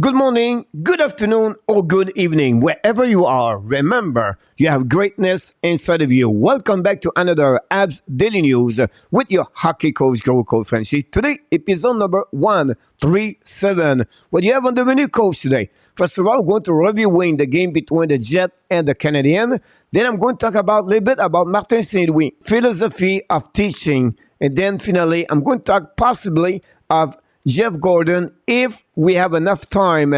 Good morning, good afternoon, or good evening, wherever you are. Remember, you have greatness inside of you. Welcome back to another HABS Daily News with your hockey coach, FRENCHY. Today, episode number 137. What do you have on the menu, coach, today? First of all, I'm going to reviewing the game between the Jet and the Canadiens. Then I'm going to talk about a little bit about Martin Saint-Louis, philosophy of teaching. And then finally, I'm going to talk possibly of Jeff Gordon if we have enough time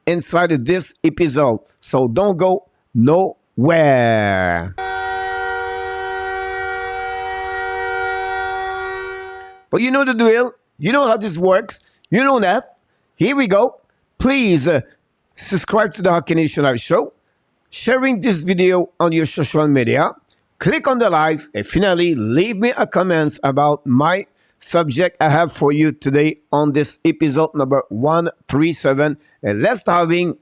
inside of this episode. So don't go nowhere. But you know the drill. You know how this works. You know that. Here we go. Please subscribe to the Hockey Nation Live Show. Sharing this video on your social media. Click on the likes. And finally, leave me a comment about my subject I have for you today on this episode number 137. And let's talking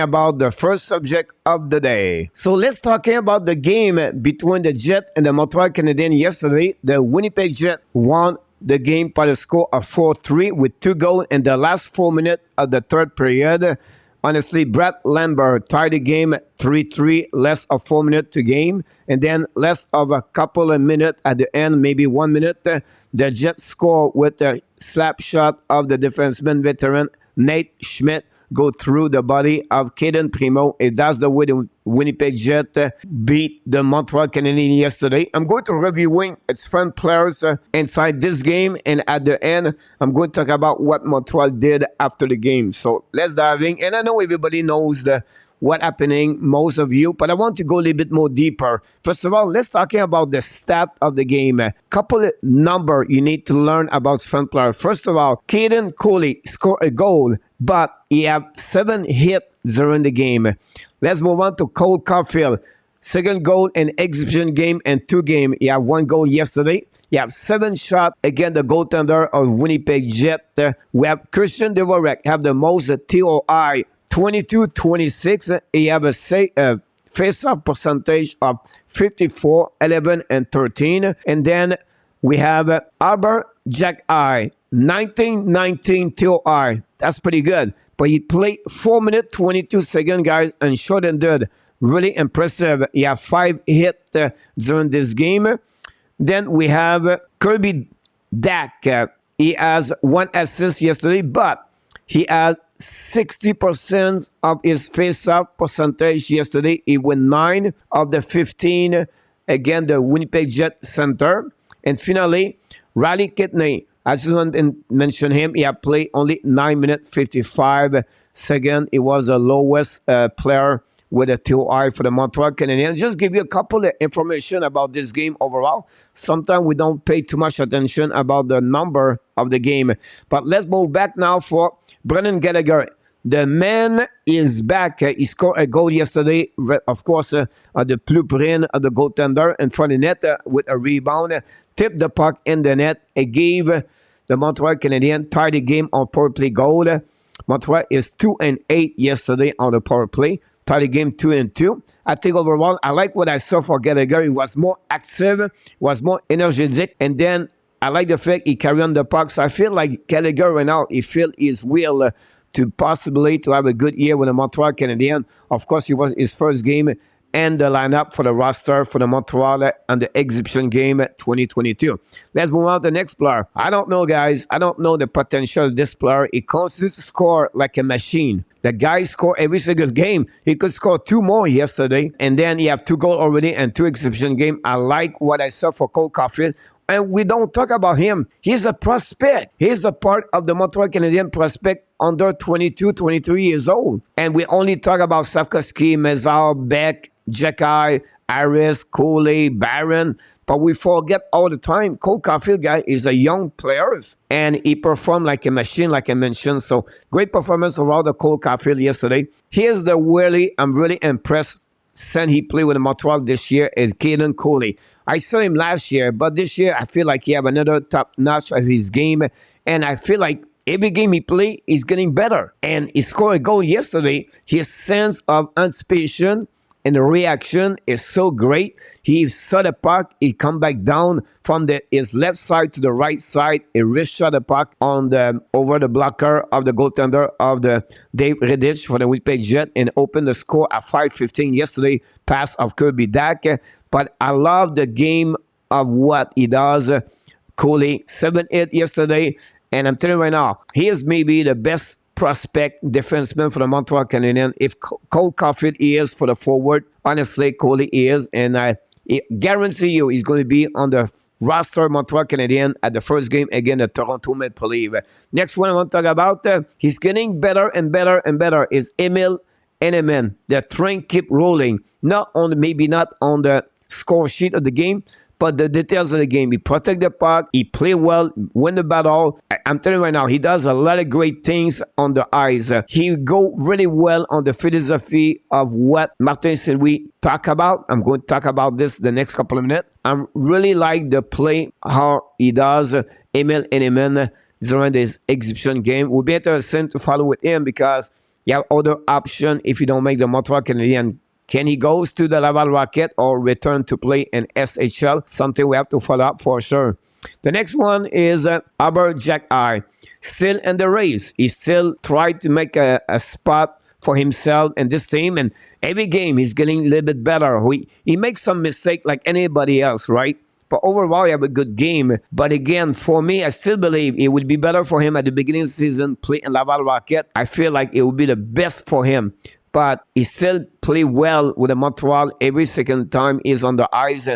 about the first subject of the day. So let's talking about the game between the Jet and the Montreal Canadiens yesterday. The Winnipeg Jet won the game by the score of 4-3 with 2 goals in the last 4 minutes of the third period. Honestly, Brett Lambert tied the game 3-3, less of 4 minutes to game. And then less of a couple of minutes at the end, maybe 1 minute, the Jets score with a slap shot of the defenseman veteran Nate Schmidt go through the body of Caden Primo. And that's the way the Winnipeg Jet beat the Montreal Canadiens yesterday. I'm going to reviewing its fun players inside this game. And at the end, I'm going to talk about what Montreal did after the game. So let's dive in. And I know everybody knows what happening, most of you, but I want to go a little bit more deeper. First of all, let's talking about the stat of the game. A couple of number you need to learn about fun player. First of all, Caden Cooley scored a goal, but he had 7 hits during the game. Let's move on to Cole Caulfield. Second goal in exhibition game and 2 games. He had 1 goal yesterday. You have 7 shots against the goaltender of Winnipeg Jet. We have Christian Dvorak have the most TOI, 22-26. He have a face-off percentage of 54, 11, and 13. And then we have Albert Jack-I, 19-19 TOI. That's pretty good. But he played 4 minutes, 22 seconds, guys, and short-ended. Really impressive. He have 5 hits during this game. Then we have Kirby Dach. He has 1 assist yesterday, but he has 60% of his face-off percentage yesterday. He won 9 of the 15 against the Winnipeg Jet center. And finally, Riley Kidney. I just want to mention him. He had played only 9 minutes, 55 seconds. He was the lowest player with a TOI for the Montreal Canadiens. Just give you a couple of information about this game overall. Sometimes we don't pay too much attention about the number of the game. But let's move back now for Brendan Gallagher. The man is back. He scored a goal yesterday, of course, at the blueprint of the goaltender in front of the net with a rebound. Tipped the puck in the net. It gave the Montreal Canadiens tied the game on power play goal. Montreal is 2-8 yesterday on the power play. Tied the game 2-2. I think overall, I like what I saw for Gallagher. He was more active, was more energetic, and then I like the fact he carried on the puck. So I feel like Gallagher right now, he feel his will to possibly to have a good year with the Montreal Canadiens. Of course, it was his first game and the lineup for the roster for the Montreal and the exhibition game 2022. Let's move on to the next player. I don't know, guys. I don't know the potential of this player. He continues to score like a machine. The guy scored every single game. He could score 2 more yesterday. And then he have 2 goals already and 2 exhibition games. I like what I saw for Cole Caulfield. And we don't talk about him. He's a prospect. He's a part of the Montreal Canadiens prospect under 22, 23 years old. And we only talk about Safkovsky, Mazar, Beck, Jack-I, Harris, Cooley, Barron. But we forget all the time, Cole Caulfield, guy, is a young player. And he performed like a machine, like I mentioned. So great performance overall the Cole Caulfield yesterday. Here's the I'm really impressed since he played with Montreal this year is Caden Cooley. I saw him last year, but this year I feel like he have another top notch of his game. And I feel like every game he play, he's getting better. And he scored a goal yesterday. His sense of anticipation and the reaction is so great. He saw the puck, he come back down from his left side to the right side. He wrist shot the puck on the over the blocker of the goaltender of the Dave Riddich for the Winnipeg Jet and opened the score at 5:15 yesterday. Pass of Kirby Dach. But I love the game of what he does. Coley 7-8 yesterday, and I'm telling you right now, he is maybe the best prospect defenseman for the Montreal Canadiens. If Cole Caulfield is for the forward, honestly, Coley is, and I guarantee you he's going to be on the roster of Montreal Canadiens at the first game against the Toronto Maple Leafs. Next one I want to talk about, he's getting better and better and better, is Emil Henneman. The train keep rolling, maybe not on the score sheet of the game, but the details of the game. He protect the puck. He play well, win the battle. I'm telling you right now, he does a lot of great things on the ice. He go really well on the philosophy of what Martin Saint-Louis talk about. I'm going to talk about this the next couple of minutes. I really like the play, how he does Emil Henneman during this exhibition game. We'll be interested to follow with him because you have other option if you don't make the Montreal Canadiens. Can he go to the Laval Rocket or return to play in SHL? Something we have to follow up for sure. The next one is Albert Jacquet. Still in the race. He still tried to make a spot for himself in this team. And every game he's getting a little bit better. He makes some mistake like anybody else, right? But overall, he have a good game. But again, for me, I still believe it would be better for him at the beginning of the season, play in Laval Rocket. I feel like it would be the best for him. But he still play well with the Montreal every second time he's on the ice.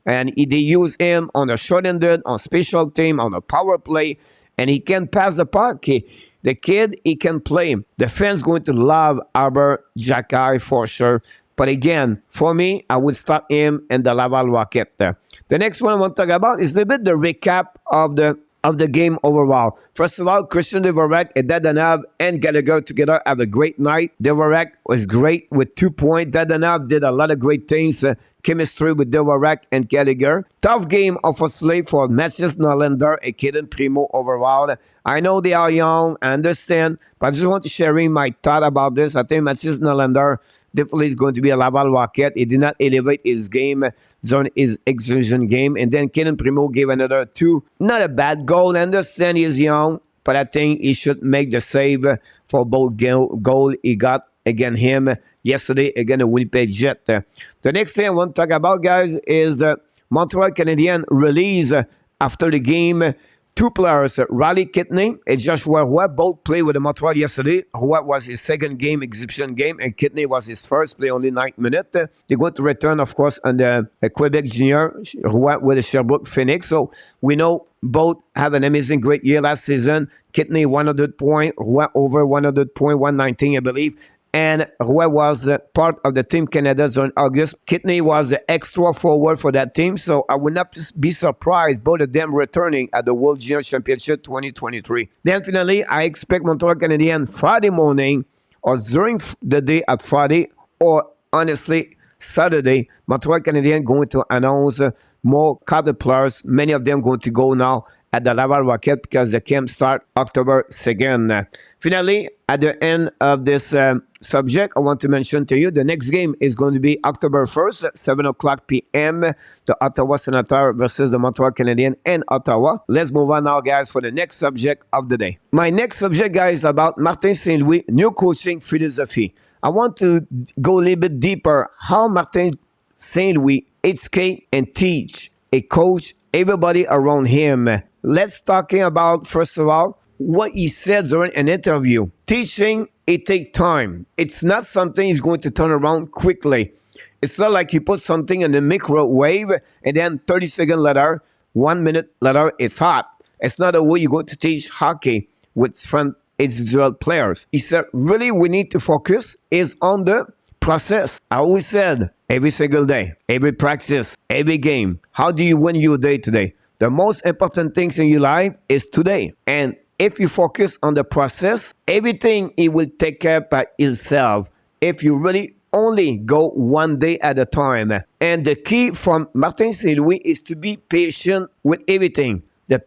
And they use him on the short-handed, on special team, on the power play. And he can pass the puck. The kid, he can play. The fans going to love Albert Jacquet for sure. But again, for me, I would start him in the Laval Rocket. The next one I want to talk about is a little bit the recap of the game overall. First of all, Christian Dvorak, Dadonov, and Gallagher together have a great night. Dvorak was great with 2 points. Dadonov did a lot of great things. Chemistry with Dvorak and Gallagher. Tough game, obviously, for Matthias Norlander and Kaden Primo overall. I know they are young, I understand, but I just want to share my thought about this. I think Matthias Norlander definitely is going to be a Laval Rocket. He did not elevate his game during his exhibition game. And then Kaden Primo gave another 2. Not a bad goal. I understand he's young, but I think he should make the save for both goal he got against him yesterday against the Winnipeg Jet. The next thing I want to talk about, guys, is the Montreal Canadiens release after the game. 2 players, Riley Kidney and Joshua Roy, both played with the Montreal yesterday. Roy was his second game, exhibition game, and Kidney was his first, play only 9 minutes. They're going to return, of course, on the Quebec Junior, Roy with the Sherbrooke Phoenix. So we know both have an amazing, great year last season. Kidney 100 points, Roy over 100 points, 119, I believe. And Roy was part of the Team Canada during August. Kidney was the extra forward for that team, so I would not be surprised both of them returning at the World Junior Championship 2023. Then finally, I expect Montreal Canadiens Friday morning or during the day at Friday or honestly Saturday, Montreal Canadiens going to announce more cadre players. Many of them going to go now at the Laval Rocket because the camp start October 2nd. Finally, at the end of this subject, I want to mention to you the next game is going to be October 1st at 7 o'clock p.m. The Ottawa Senators versus the Montreal Canadiens in Ottawa. Let's move on now, guys, for the next subject of the day. My next subject, guys, is about Martin Saint-Louis' new coaching philosophy. I want to go a little bit deeper how Martin Saint-Louis educate and teach a coach, everybody around him. Let's talking about, first of all, what he said during an interview. Teaching, it takes time. It's not something he's going to turn around quickly. It's not like you put something in the microwave and then 30 seconds later, 1 minute later, it's hot. It's not the way you're going to teach hockey with front individual players. He said, really, we need to focus is on the process. I always said, every single day, every practice, every game. How do you win your day today? The most important things in your life is today. And if you focus on the process, everything it will take care by itself. If you really only go one day at a time. And the key from Martin Saint-Louis is to be patient with everything. The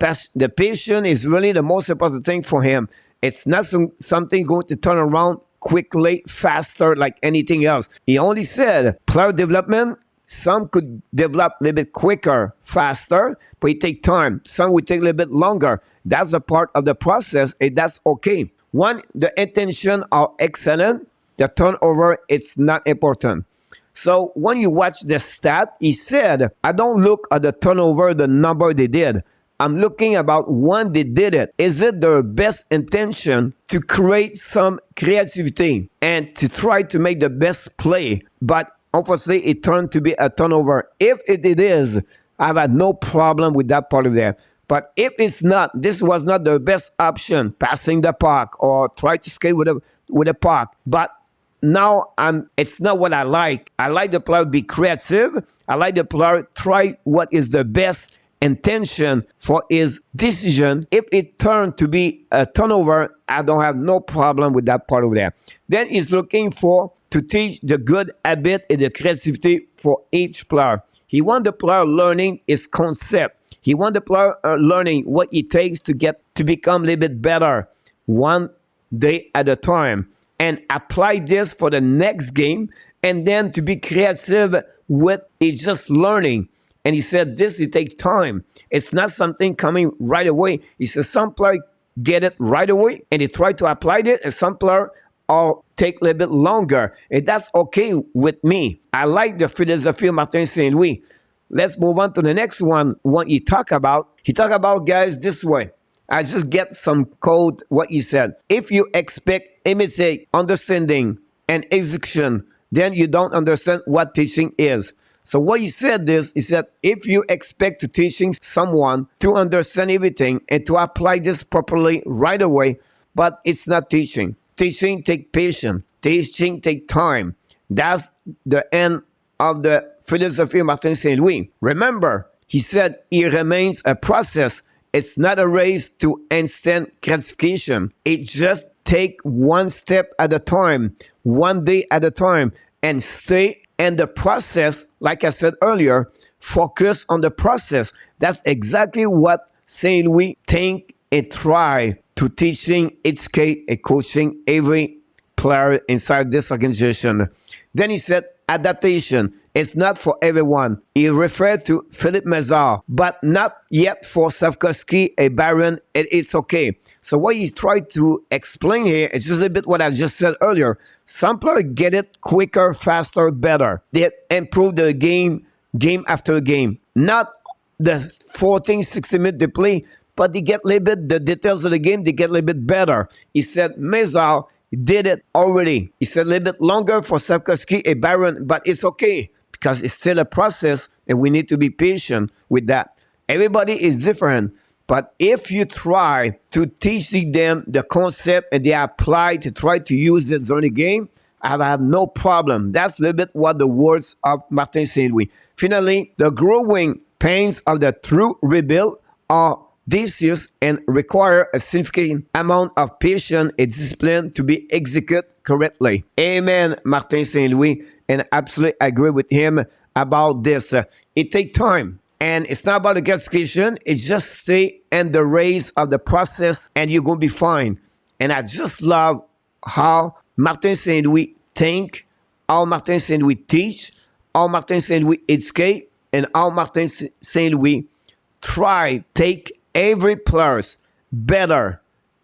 patience is really the most important thing for him. It's not something going to turn around quickly, faster, like anything else. He only said player development, some could develop a little bit quicker, faster, but it takes time. Some would take a little bit longer. That's a part of the process, and that's okay. One, the intention are excellent. The turnover, it's not important. So when you watch the stat, he said, I don't look at the turnover, the number they did. I'm looking about when they did it. Is it their best intention to create some creativity and to try to make the best play? But obviously, it turned to be a turnover. If it is, I've had no problem with that part of there. But if it's not, this was not the best option, passing the puck or try to skate with a puck. But now it's not what I like. I like the player be creative. I like the player try what is the best intention for his decision. If it turned to be a turnover, I don't have no problem with that part over there. Then he's looking to teach the good habit and the creativity for each player. He wants the player learning his concept. He wants the player learning what it takes to become a little bit better one day at a time and apply this for the next game, and then to be creative with it's just learning. And he said this, it takes time. It's not something coming right away. He says some players get it right away and they try to apply it, and some players take a little bit longer. And that's okay with me. I like the philosophy of Martin St. Louis. Let's move on to the next one. What he talk about guys this way. I just get some code what he said. If you expect immediate understanding and execution, then you don't understand what teaching is. So what he said is, he said, if you expect to teaching someone to understand everything and to apply this properly right away, but it's not teaching. Teaching take patience. Teaching take time. That's the end of the philosophy of Martin St. Louis. Remember, he said it remains a process. It's not a race to instant gratification. It just take one step at a time, one day at a time, and stay in the process. Like I said earlier, focus on the process. That's exactly what St. Louis think and try to teaching, educate, and coaching every player inside this organization. Then he said, adaptation is not for everyone. He referred to Philippe Mazar, but not yet for Savkovsky and Baron. It's okay. So what he tried to explain here is just a bit what I just said earlier. Some players get it quicker, faster, better. They improve the game after game. Not the 14, 60 minutes they play, but they get a little bit, the details of the game, they get a little bit better. He said Mazar did it already. He said a little bit longer for Savkovsky and Baron, but it's okay because it's still a process and we need to be patient with that. Everybody is different, but if you try to teach them the concept and they apply to try to use it during the game, I have no problem. That's a little bit what the words of Martin St. Louis. Finally, the growing pains of the true rebuild are tedious and require a significant amount of patience and discipline to be executed correctly. Amen, Martin St. Louis, and I absolutely agree with him about this. It takes time, and it's not about the gratification. It's just stay in the race of the process, and you're going to be fine. And I just love how Martin St. Louis think, how Martin St. Louis teach, how Martin St. Louis educate, and how Martin St. Louis try take every player better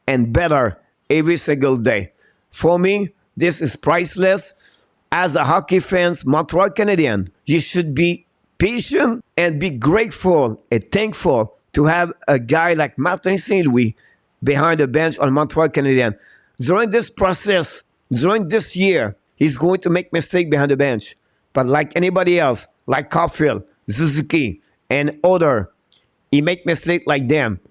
and better every single day. For me, this is priceless. As a hockey fans, Montreal Canadiens, you should be patient and be grateful and thankful to have a guy like Martin St. Louis behind the bench on Montreal Canadiens. During this process, during this year, he's going to make mistakes behind the bench. But like anybody else, like Caulfield, Suzuki, and other, he make mistakes like them.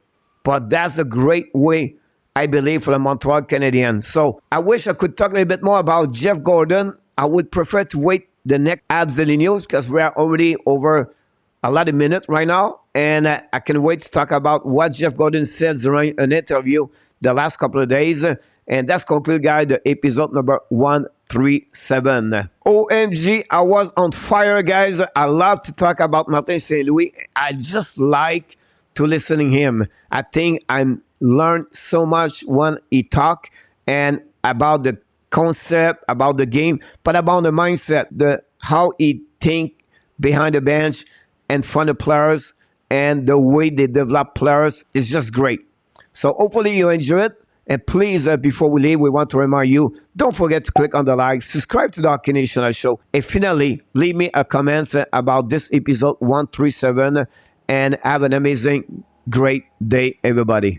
But that's a great way, I believe, for the Montreal Canadiens. So I wish I could talk a little bit more about Jeff Gordon. I would prefer to wait the next HABS Daily News because we are already over a lot of minutes right now. And I can wait to talk about what Jeff Gordon said during an interview the last couple of days. And that's conclude, guys, the episode number 137. OMG, I was on fire, guys. I love to talk about Martin St. Louis. I just like to listen to him. I think I learned so much when he talk and about the concept, about the game, but about the mindset, the how he think behind the bench and front of players, and the way they develop players is just great. So hopefully you enjoy it. And please, before we leave, we want to remind you, don't forget to click on the like, subscribe to the Hockey National Show, and finally, leave me a comment about this episode 137, and have an amazing, great day, everybody.